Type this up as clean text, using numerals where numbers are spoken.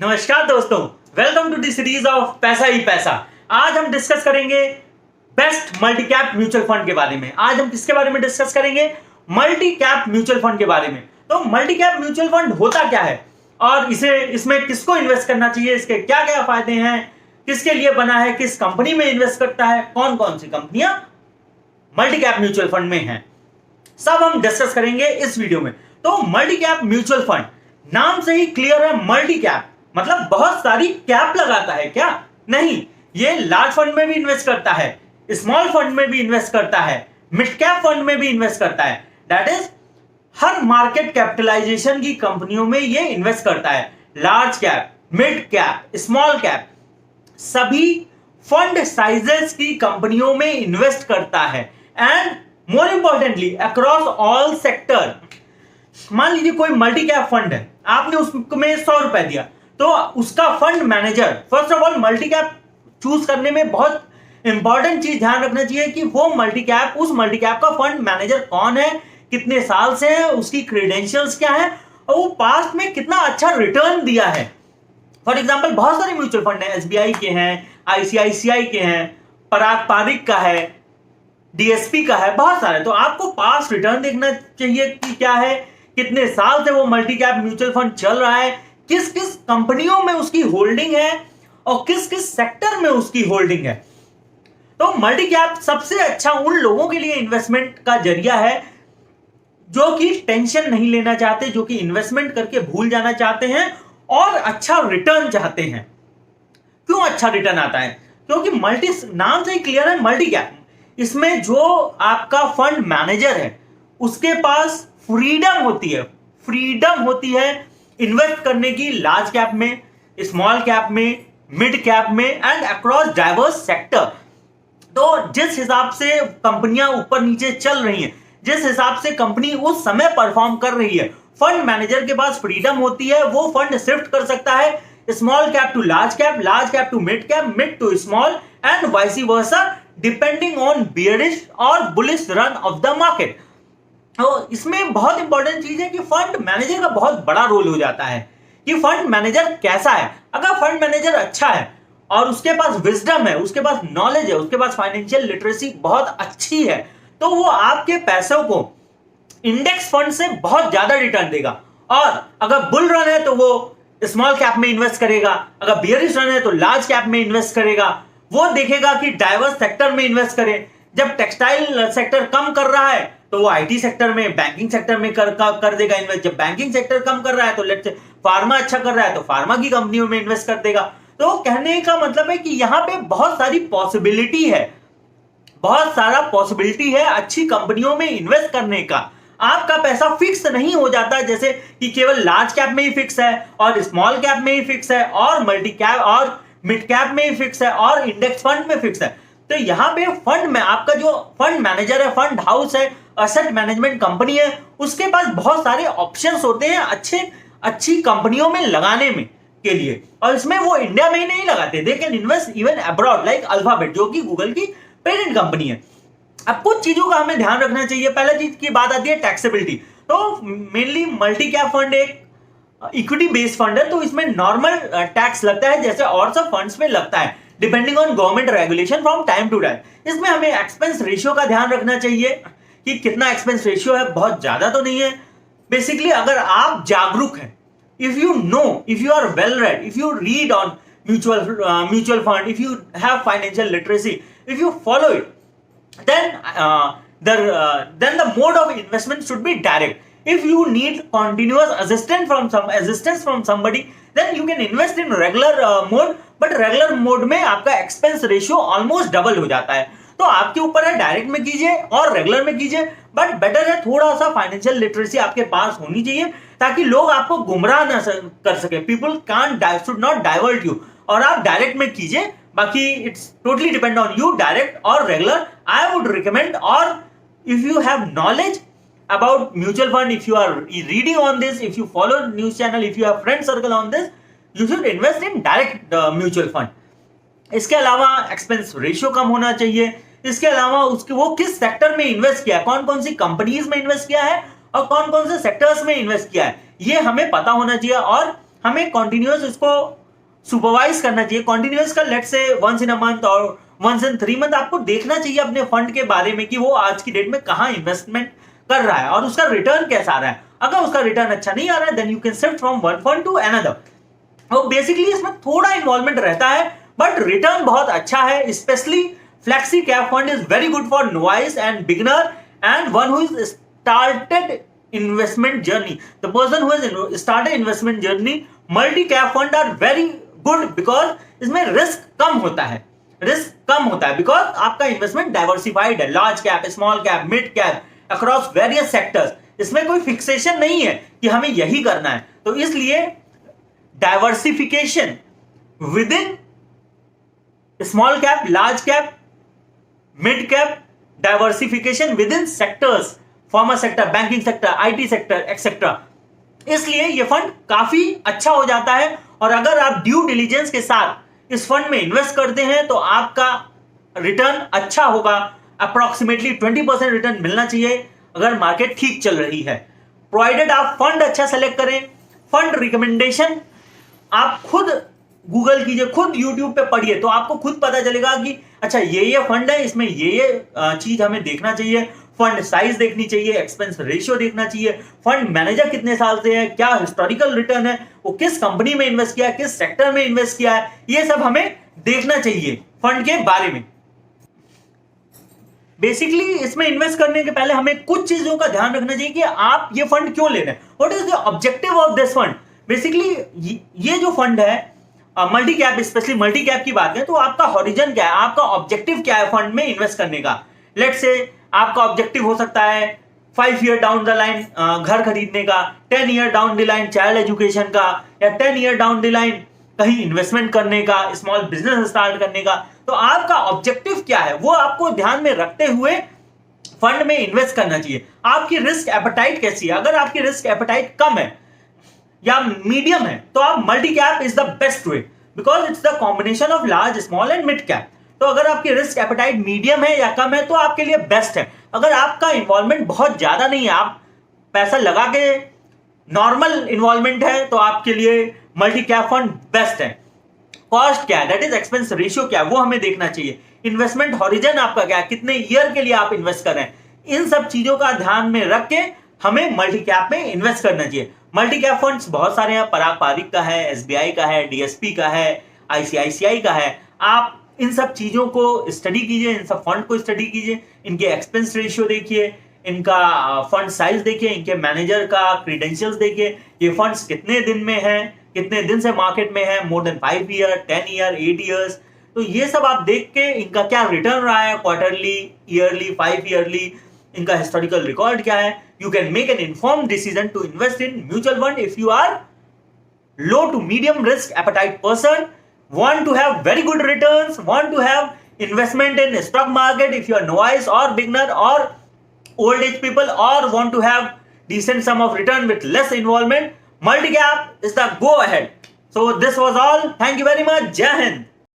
नमस्कार दोस्तों, welcome to the series of Paisa Hi Paisa. आज हम डिस्कस करेंगे best multi cap mutual fund के बारे में। आज हम किसके बारे में डिस्कस करेंगे? मल्टी कैप म्यूचुअल फंड के बारे में। तो मल्टी कैप म्यूचुअल फंड होता क्या है और इसमें किसको इन्वेस्ट करना चाहिए, इसके क्या क्या फायदे हैं, किसके लिए बना है, किस कंपनी में इन्वेस्ट करता है, कौन कौन सी कंपनियां मल्टी कैप म्यूचुअल फंड में हैं, सब हम डिस्कस करेंगे इस वीडियो में। तो मल्टी कैप म्यूचुअल फंड, नाम से ही क्लियर है, मल्टी कैप मतलब बहुत सारी कैप लगाता है क्या? नहीं, ये लार्ज फंड में भी इन्वेस्ट करता है, स्मॉल फंड में भी इन्वेस्ट करता है, मिड कैप फंड में भी इन्वेस्ट करता है। दैट इज हर मार्केट कैपिटलाइजेशन की कंपनियों में ये इन्वेस्ट करता है। Large cap, mid cap, small cap, सभी फंड साइजेस की कंपनियों में इन्वेस्ट करता है। And more importantly across all sector. मान लीजिए कोई मल्टी कैप फंड है, आपने उसमें 100 रुपए दिया, तो उसका fund manager, first of all multi cap choose करने में बहुत इंपॉर्टेंट चीज ध्यान रखना चाहिए कि वो उस मल्टी कैप का फंड मैनेजर कौन है, कितने साल से है, उसकी क्रेडेंशियल्स क्या है और वो पास्ट में कितना अच्छा रिटर्न दिया है। फॉर एग्जाम्पल बहुत सारे म्यूचुअल फंड है, एसबीआई के हैं, आईसीआईसीआई के हैं, पराग पारिक का है, डीएसपी का है, बहुत सारे। तो आपको पास्ट रिटर्न देखना चाहिए कि क्या है, कितने साल से वो मल्टी कैप म्यूचुअल फंड चल रहा है, किस किस कंपनियों में उसकी होल्डिंग है और किस किस सेक्टर में उसकी होल्डिंग है। तो मल्टी कैप सबसे अच्छा उन लोगों के लिए इन्वेस्टमेंट का जरिया है जो कि टेंशन नहीं लेना चाहते, जो कि इन्वेस्टमेंट करके भूल जाना चाहते हैं और अच्छा रिटर्न चाहते हैं। क्यों अच्छा रिटर्न आता है? क्योंकि नाम से ही क्लियर है, मल्टी कैप। इसमें जो आपका फंड मैनेजर है उसके पास फ्रीडम होती है इन्वेस्ट करने की, लार्ज कैप में, स्मॉल कैप में, मिड कैप में एंड अक्रॉस डाइवर्स सेक्टर। तो जिस हिसाब से कंपनियां ऊपर नीचे चल रही हैं, जिस हिसाब से कंपनी उस समय परफॉर्म कर रही है, फंड मैनेजर के पास फ्रीडम होती है, वो फंड शिफ्ट कर सकता है small cap to large cap to mid cap, mid to small and vice versa, depending on bearish और bullish run of the market. तो इसमें बहुत इंपॉर्टेंट चीज है कि फंड मैनेजर का बहुत बड़ा रोल हो जाता है कि फंड मैनेजर कैसा है। अगर फंड मैनेजर अच्छा है और उसके पास विजडम है, उसके पास नॉलेज है, उसके पास फाइनेंशियल लिटरेसी बहुत अच्छी है, तो वो आपके पैसों को इंडेक्स फंड से बहुत ज्यादा रिटर्न देगा। और अगर बुल रन है तो वो स्मॉल कैप में इन्वेस्ट करेगा, अगर बियरिश रन है तो लार्ज कैप में इन्वेस्ट करेगा। वो देखेगा कि डाइवर्स सेक्टर में इन्वेस्ट करे। जब टेक्सटाइल सेक्टर कम कर रहा है तो वो आईटी सेक्टर में, बैंकिंग सेक्टर में कर देगा इन्वेस्ट। जब बैंकिंग सेक्टर कम कर रहा है तो लेट्स से फार्मा अच्छा कर रहा है तो फार्मा की कंपनियों में इन्वेस्ट कर देगा। तो कहने का मतलब है कि यहां पे बहुत सारी पॉसिबिलिटी है, बहुत सारा पॉसिबिलिटी है अच्छी कंपनियों में इन्वेस्ट करने का। आपका पैसा फिक्स नहीं हो जाता जैसे कि केवल लार्ज कैप में ही फिक्स है और स्मॉल कैप में ही फिक्स है और मल्टी कैप और मिड कैप में ही फिक्स है और इंडेक्स फंड में फिक्स है। तो यहां पे फंड में आपका जो फंड मैनेजर है, फंड हाउस है, असेट मैनेजमेंट कंपनी है, उसके पास बहुत सारे ऑप्शंस होते हैं अच्छी कंपनियों में लगाने में के लिए। और इसमें वो इंडिया में ही नहीं लगाते, they can invest even abroad like alphabet, जो कि गूगल की पेरेंट कंपनी है। अब कुछ चीजों का हमें ध्यान रखना चाहिए। पहला चीज की बात आती है टैक्सेबिलिटी। तो मेनली मल्टी कैप फंड एक इक्विटी बेस्ड फंड है, तो इसमें नॉर्मल टैक्स लगता है जैसे और सब फंड्स में लगता है, depending on government regulation from time to time. इसमें हमें एक्सपेंस रेशियो का ध्यान रखना चाहिए कि कितना एक्सपेंस रेशियो है, बहुत ज्यादा तो नहीं है। बेसिकली अगर आप जागरूक हैं, if you know, if you are well read, if you read on mutual fund, if you have financial literacy, if you follow it, then the mode of investment should be direct. If you need continuous assistance from somebody, then you can invest in regular mode, but regular mode में आपका expense ratio almost double हो जाता है। तो आपके ऊपर है, direct में कीजिए और रेगुलर में कीजिए, बट बेटर है थोड़ा सा फाइनेंशियल लिटरेसी आपके पास होनी चाहिए ताकि लोग आपको गुमराह ना कर सके। People should not divert you. और आप डायरेक्ट में कीजिए, बाकी it's totally depend on you, direct और रेगुलर। आई वुड रिकमेंड, और if you have knowledge about mutual fund, if you are reading on this, if you follow news channel, if you have friend circle on this, you should invest in direct mutual fund. इसके अलावा expense ratio कम होना चाहिए। इसके अलावा वो किस sector में invest किया है, कौन कौन सी कंपनीज में इन्वेस्ट किया है और कौन कौन से सेक्टर्स में इन्वेस्ट किया है, ये हमें पता होना चाहिए। और हमें कंटिन्यूअस इसको सुपरवाइज करना चाहिए। कंटिन्यूअस का let's say once in a month और वंस इन 3 मंथ आपको देखना चाहिए अपने फंड के बारे में कि वो आज की डेट में कहां इन्वेस्टमेंट कर रहा है और उसका रिटर्न कैसा आ रहा है। अगर उसका रिटर्न अच्छा नहीं आ रहा है then you can shift from one fund to another. और बेसिकली इसमें थोड़ा इन्वॉल्वमेंट रहता है बट रिटर्न बहुत अच्छा है। Specially flexi cap fund is very good for novice and beginner and one who is started investment journey. The person who has started investment journey, multi cap fund are very good because इसमें risk कम होता है। Risk कम होता है because आपका investment diversified है, large cap, small cap, mid cap, across various sectors. इसमें कोई fixation नहीं है कि हमें यही करना है। तो इसलिए diversification with in small cap, large cap, mid cap, diversification with in sectors, pharma sector, banking sector, IT sector etcetera, इसलिए ये फंड काफी अच्छा हो जाता है। और अगर आप ड्यू डिलीजेंस के साथ इस फंड में इन्वेस्ट करते हैं तो आपका रिटर्न अच्छा होगा। अप्रोक्सीमेटली 20% रिटर्न मिलना चाहिए अगर मार्केट ठीक चल रही है, प्रोवाइडेड आप फंड अच्छा सेलेक्ट करें। फंड रिकमेंडेशन आप खुद गूगल कीजिए, खुद यूट्यूब पे पढ़िए तो आपको खुद पता चलेगा कि अच्छा ये फंड है, इसमें ये चीज हमें देखना चाहिए। फंड साइज देखनी चाहिए, एक्सपेंस रेशियो देखना चाहिए, फंड मैनेजर कितने साल से है, क्या हिस्टोरिकल रिटर्न है, वो किस कंपनी में इन्वेस्ट किया है, किस सेक्टर में इन्वेस्ट किया है, ये सब हमें देखना चाहिए फंड के बारे में। बेसिकली इसमें इन्वेस्ट करने के पहले हमें कुछ चीजों का ध्यान रखना चाहिए कि आप ये फंड क्यों ले रहे हैं, what is the objective of this fund. Basically ये जो फंड है multi cap, specially multi cap की बात करें तो आपका हॉरिजन क्या है, आपका ऑब्जेक्टिव क्या है फंड में इन्वेस्ट करने का। लेट्स से आपका ऑब्जेक्टिव हो सकता है 5 ईयर डाउन द लाइन घर खरीदने का, 10 year down the line child education का, या 10 ईयर डाउन द लाइन कहीं इन्वेस्टमेंट करने का, स्मॉल बिजनेस स्टार्ट करने का। तो आपका ऑब्जेक्टिव क्या है वो आपको ध्यान में रखते हुए फंड में इन्वेस्ट करना चाहिए। आपकी रिस्क एपेटाइट कैसी है, अगर आपकी रिस्क एपेटाइट कम है या मीडियम है तो आप multi cap is the best way because it's the combination of large, small and mid cap. तो अगर आपकी रिस्क एपेटाइट मीडियम है या कम है तो आपके लिए बेस्ट है। अगर आपका इन्वॉल्वमेंट बहुत ज्यादा नहीं है, आप पैसा लगा के नॉर्मल इन्वॉल्वमेंट है तो आपके लिए मल्टी कैप फंड बेस्ट है। कॉस्ट क्या है, दैट इज एक्सपेंस रेशियो क्या है, वो हमें देखना चाहिए। इन्वेस्टमेंट हॉरिजन आपका क्या है, कितने ईयर के लिए आप इन्वेस्ट कर रहे हैं, इन सब चीजों का ध्यान में रख के हमें मल्टी कैप में इन्वेस्ट करना चाहिए। मल्टी कैप फंड्स बहुत सारे हैं, पराग पारिक का है, एसबीआई का है, डीएसपी का है, आईसीआईसीआई का है। आप इन सब चीजों को स्टडी कीजिए, इन सब फंड को स्टडी कीजिए, इनके एक्सपेंस रेशियो देखिए, इनका फंड साइज देखिए, इनके मैनेजर का क्रीडेंशियल्स देखिए, ये फंड्स कितने दिन में है, कितने दिन से मार्केट में है, more than 5 year, 10 year, 8 years. तो ये सब आप देख के इनका क्या रिटर्न रहा है, क्वार्टरली, ईयरली, 5 ईयरली, इनका हिस्टोरिकल रिकॉर्ड क्या है। You can make an informed decision to invest in mutual fund if you are low to medium risk appetite person, want to have very good returns, want to have investment in stock market if you are novice or beginner or old age people, or want to have decent sum of return with less involvement, multi cap is the go ahead. So this was all. Thank you very much. Jai Hind.